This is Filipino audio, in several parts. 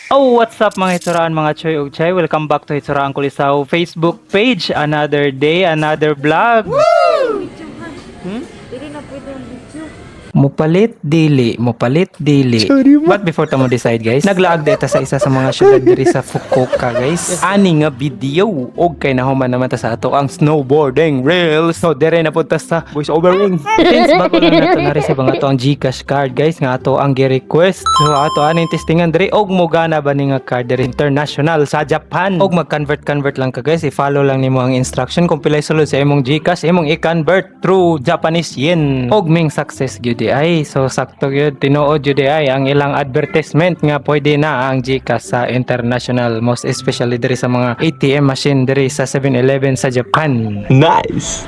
Oh, what's up mga Hitsuraan, mga Choy ug Chay? Welcome back to Hitsuraan Kulisaw Facebook page. Another day, another vlog. Dili na pwede ang video. Mupalit dili. But before tamo decide guys, naglaag data sa isa sa mga syudad diri sa Fukuoka guys. Ani nga video og kay nahuman naman ta sa ato ang snowboarding reels. So dire na punta sa voice over ring. Since bago lang nato na-receive ang ato ang GCash card guys nga ato ang gi-request. So ato aning testingan diri og mogana ba ni nga card diri international sa Japan. Og mag-convert lang ka guys. I-follow lang nimo ang instruction kung pilay sulod sa imong GCash imong i-convert through Japanese yen. Og ming success gyud ay so sakto gyud tinuod gyud ay ang ilang advertisement nga pwede na ang GCash sa international, most especially diri sa mga ATM machine diri sa 7-Eleven sa Japan. Nice.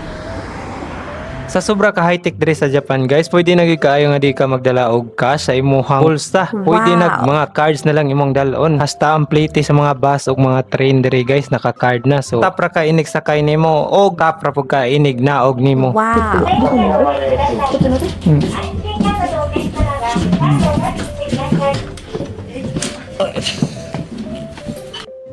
Sa sobra ka high-tech diri sa Japan guys, pwede na gyud kaayo nga di ka magdala og cash sa imong bulsa. Pwede na mga cards na lang imong dalon. Hasta ang plate sa mga bus ug mga train diri guys naka-card na. So tapra ka inig sakay nimo og tapra pug ka inig naog nimo. Wow.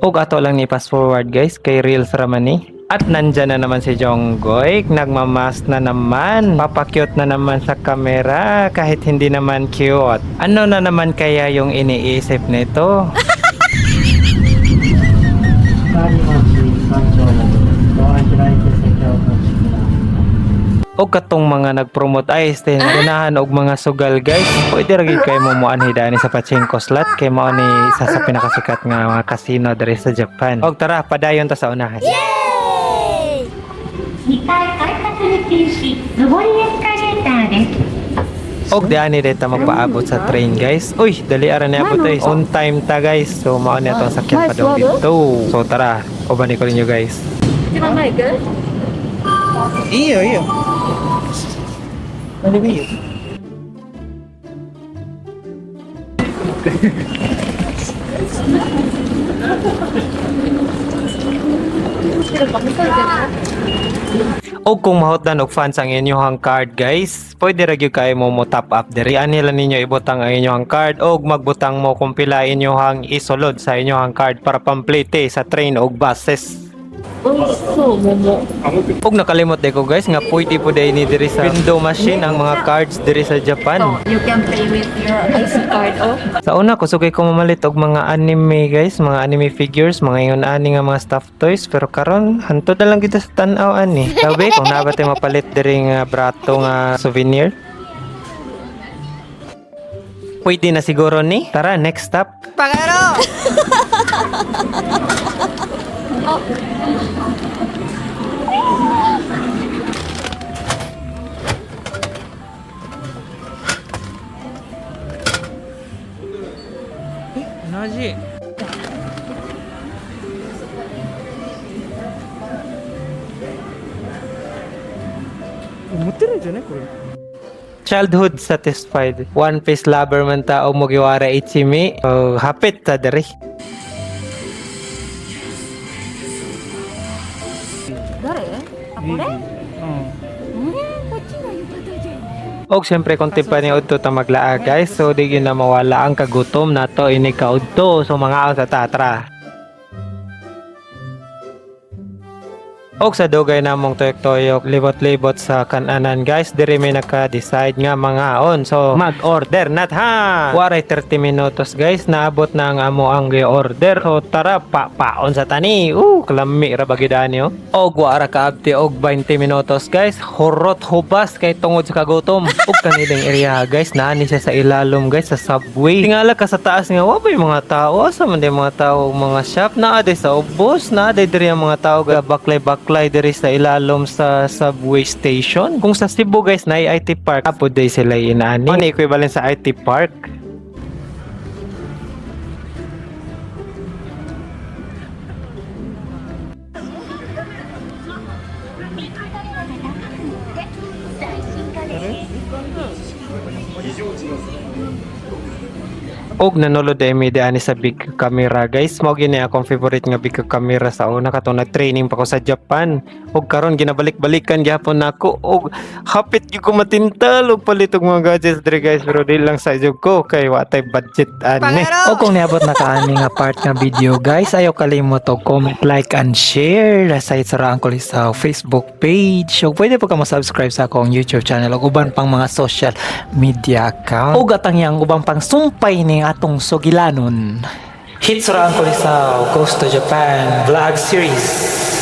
Og ato lang ni fast forward guys kay Reels raman ni. At nandyan na naman si Jonggoy, nagmamas na naman, papakyut na naman sa kamera kahit hindi naman cute. Ano na naman kaya yung iniisip nito? O katong mga nag-promote ay ganahan og mga sugal guys. Pwede ra gyud kay mo moanhi dani sa pachinko slot kay mao ni isa sa pinakasikat nga mga casino diri sa Japan. Og tara padayon ta sa unahan. 2階改札に停止上りエスカレーターです。 Og di ani dito magpaabot sa train guys. Uy, dali ara na abot guys. On time ta guys. So mao ni atong sakyan pa daw dito. So tara, ubani ko ninyo guys. Di ba may girl? Iyo. Ano ba yun? O kung mahutdan og fans ang inyong card guys, pwede ra gyud kay mo top up diri. Ani lang ninyo ibutang ang inyong card og magbutang mo kung pila inyong isulod sa inyong card para pamplete sa train og buses. So, momo. Og nakalimot ko guys nga pwede po dai ni diri sa window machine ang mga cards diri sa Japan. You can play with your IC card, oh. Sa una ko sugay ko mamalit og mga anime guys, mga anime figures, mga ingon ani nga mga stuffed toys, pero karon hantod na lang kita sa tan-aw ani. Sabi kung nabate mapalit diri nga brato nga souvenir. Pwede na siguro ni. Tara, next stop. Pagaro! Naji. Childhood satisfied. One Piece lover man ta o Mugiwara Ichimi. So, hapit ta diri. Dare? Ako rin? Og syempre kung timpa ni udto ta maglaa guys, so di gyud na mawala ang kagutom nato ini kaudto. So mga sa tatra. Og sa dugay namong tuyok-tuyok libot-libot sa kananan guys, diri may naka-decide nga mangaon. So mag-order nat ha. Waray 30 minutos guys, naabot na ang amo ang gi-order. So tara paon sa tani. Kalami ra bagid ani oh. Og wara kaabti og 20 minutos guys, horot hubas kay tungod sa kagutom. Og kanilang area guys, naani siya sa ilalom guys sa subway. Tingala ka sa taas nga wa bay mga tao, asa man di mga tao mga shop naa di sa ubos, naa di diri ang mga tao ga baklay diri sa ilalom sa subway station. Kung sa Cebu guys na IT Park, apo day sila inaani. Ano equivalent sa IT Park? Og nanulod mi ani sa big camera guys. Mao gini akong favorite nga big camera sa una katong nag-training pa ko sa Japan. Og karon ginabalik-balikan gyapon nako og hapit gyud ko matintal og palit og mga gadgets diri guys, pero di lang sa jud ko kay watay budget ani. O kung niabot na kaani nga part nga video guys, ayaw kalimot og comment, like and share sa Sarang Kulisaw Facebook page. O pwede po ka ma-subscribe sa akong YouTube channel ug uban pang mga social media account. Ug atang yang ubang pang sumpay ning atong sugilanon. Hit Sarang Kulisaw Goes to Japan Vlog Series.